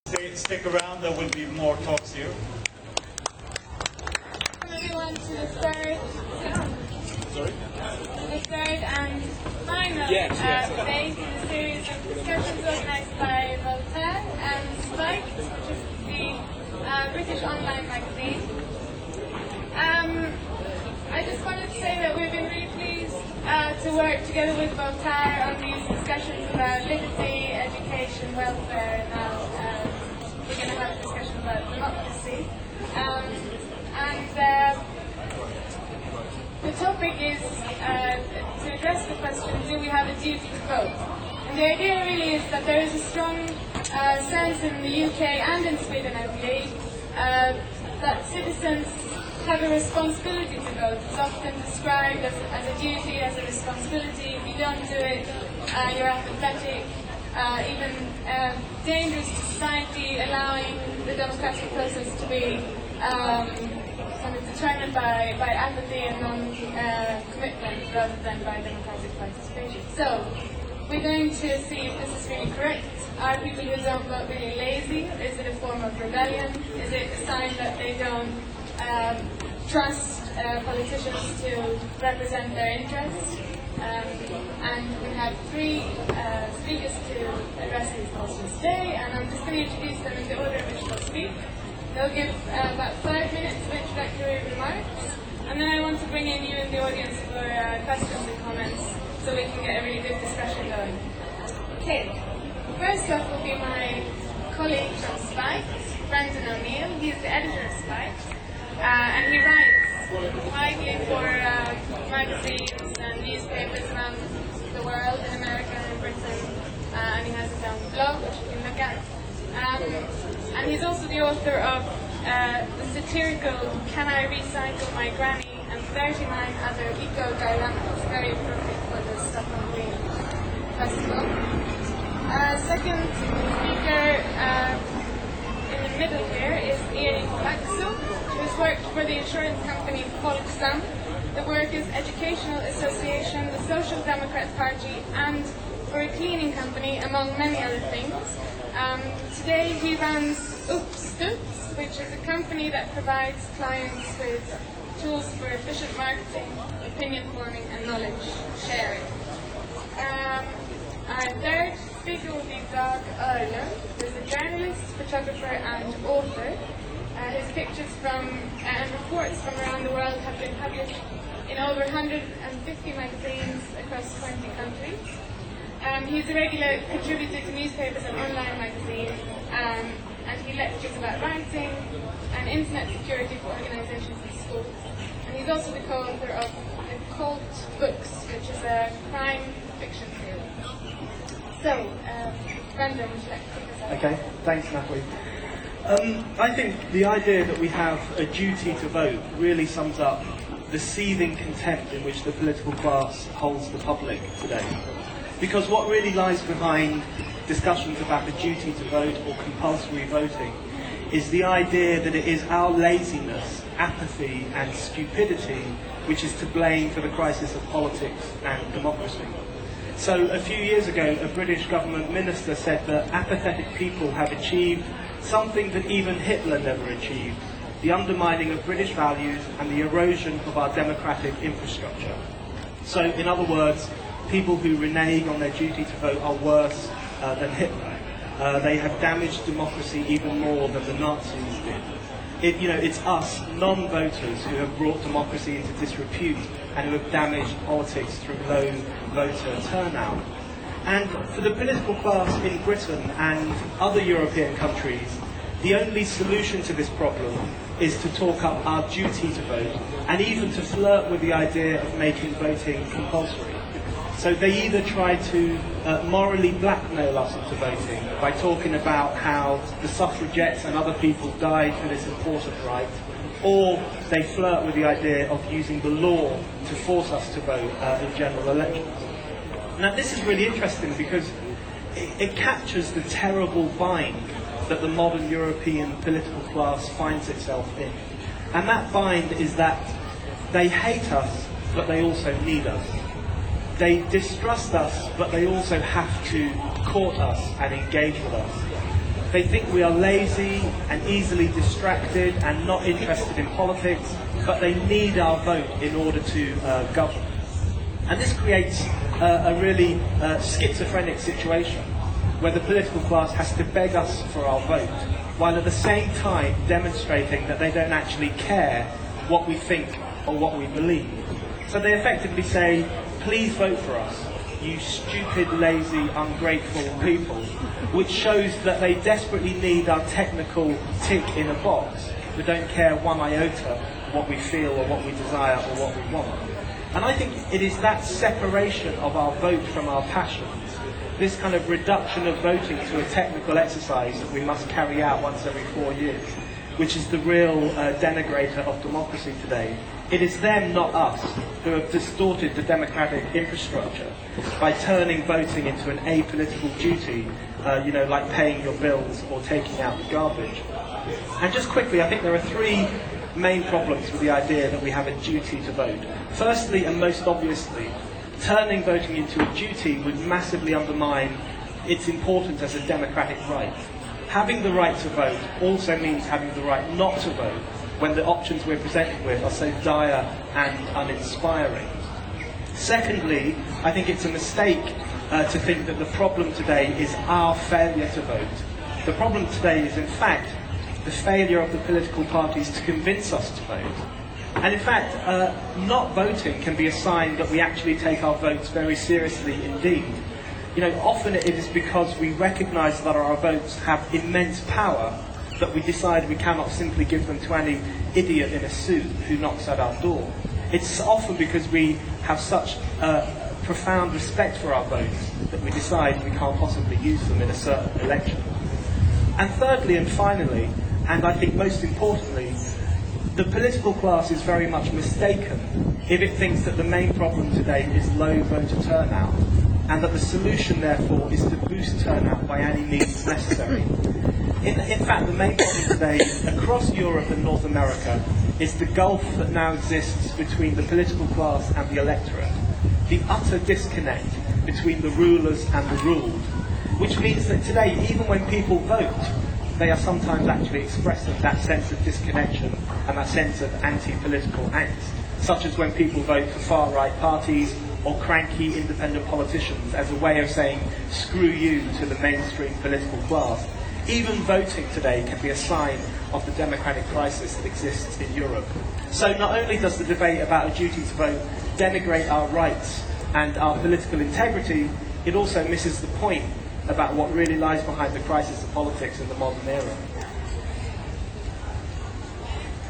Stick around, there will be more talks here. Everyone to the third, Sorry? the third and final debate in a series of discussions organised by Voltaire and Spike, which is the British online magazine. I just wanted to say that we've been really pleased to work together with Voltaire on these discussions about liberty, education, welfare, and now we're going to have a discussion about democracy. The topic is to address the question, do we have a duty to vote? And the idea really is that there is a strong sense in the UK and in Sweden, I believe, that citizens have a responsibility to vote. It's often described as a duty, as a responsibility. If you don't do it, you're apathetic, even dangerous to society, allowing the democratic process to be kind of determined by apathy and non-commitment rather than by democratic participation. So, we're going to see if this is really correct. Are people who don't vote really lazy? Is it a form of rebellion? Is it a sign that they don't trust politicians to represent their interests? And we have three speakers to address these questions today, and I'm just going to introduce them in the order in which they'll speak. They'll give about 5 minutes of introductory remarks, and then I want to bring in you in the audience for questions and comments so we can get a really good discussion going. Okay, first up will be my colleague from Spike, Brendon O'Neill. He's the editor of Spike, and he writes widely for magazines and newspapers around the world, in America and in Britain, and he has his own blog, which you can look at. And he's also the author of the satirical Can I Recycle My Granny and 39 other eco-dilemmas, very appropriate for the Stockholm Green Festival. Second speaker in the middle here is Erik Laxo, who has worked for the insurance company Folksam, the Workers' Educational Association, the Social Democrat Party, and for a cleaning company, among many other things. Today he runs Uppstuds, which is a company that provides clients with tools for efficient marketing, opinion forming, and knowledge sharing. Our third speaker will be Dag Öhrlund, who is a journalist, photographer, and author. His pictures and reports from around the world have been published in over 150 magazines across 20 countries. He's a regular contributor to newspapers and online magazines, and he lectures about writing and internet security for organizations and schools. And he's also the co-author of The Cult Books, which is a crime fiction series. So, Brendon, would you like to take us out? Okay, thanks, Natalie. I think the idea that we have a duty to vote really sums up the seething contempt in which the political class holds the public today. Because what really lies behind discussions about the duty to vote or compulsory voting is the idea that it is our laziness, apathy and stupidity which is to blame for the crisis of politics and democracy. So a few years ago, a British government minister said that apathetic people have achieved something that even Hitler never achieved: the undermining of British values and the erosion of our democratic infrastructure. So, in other words, people who renege on their duty to vote are worse than Hitler. They have damaged democracy even more than the Nazis did. It's us, non-voters, who have brought democracy into disrepute and who have damaged politics through low voter turnout. And for the political class in Britain and other European countries, the only solution to this problem is to talk up our duty to vote and even to flirt with the idea of making voting compulsory. So they either try to morally blackmail us into voting by talking about how the suffragettes and other people died for this important right, or they flirt with the idea of using the law to force us to vote in general elections. Now this is really interesting because it captures the terrible bind that the modern European political class finds itself in. And that bind is that they hate us, but they also need us. They distrust us, but they also have to court us and engage with us. They think we are lazy and easily distracted and not interested in politics, but they need our vote in order to govern. And this creates a really schizophrenic situation where the political class has to beg us for our vote, while at the same time demonstrating that they don't actually care what we think or what we believe. So they effectively say, please vote for us, you stupid, lazy, ungrateful people, which shows that they desperately need our technical tick in a box, but don't care one iota what we feel or what we desire or what we want. And I think it is that separation of our vote from our passions, this kind of reduction of voting to a technical exercise that we must carry out once every 4 years, which is the real denigrator of democracy today. It is them, not us, who have distorted the democratic infrastructure by turning voting into an apolitical duty, like paying your bills or taking out the garbage. And just quickly, I think there are three main problems with the idea that we have a duty to vote. Firstly, and most obviously, turning voting into a duty would massively undermine its importance as a democratic right. Having the right to vote also means having the right not to vote when the options we're presented with are so dire and uninspiring. Secondly, I think it's a mistake to think that the problem today is our failure to vote. The problem today is, in fact, the failure of the political parties to convince us to vote. And in fact, not voting can be a sign that we actually take our votes very seriously indeed. Often it is because we recognise that our votes have immense power that we decide we cannot simply give them to any idiot in a suit who knocks at our door. It's often because we have such profound respect for our votes that we decide we can't possibly use them in a certain election. And thirdly and finally, and I think most importantly, the political class is very much mistaken if it thinks that the main problem today is low voter turnout, and that the solution therefore is to boost turnout by any means necessary. In fact, the main problem today across Europe and North America is the gulf that now exists between the political class and the electorate, the utter disconnect between the rulers and the ruled, which means that today, even when people vote, they are sometimes actually expressing that sense of disconnection and that sense of anti-political angst, such as when people vote for far-right parties or cranky independent politicians as a way of saying, screw you to the mainstream political class. Even voting today can be a sign of the democratic crisis that exists in Europe. So not only does the debate about a duty to vote denigrate our rights and our political integrity, it also misses the point about what really lies behind the crisis of politics in the modern era.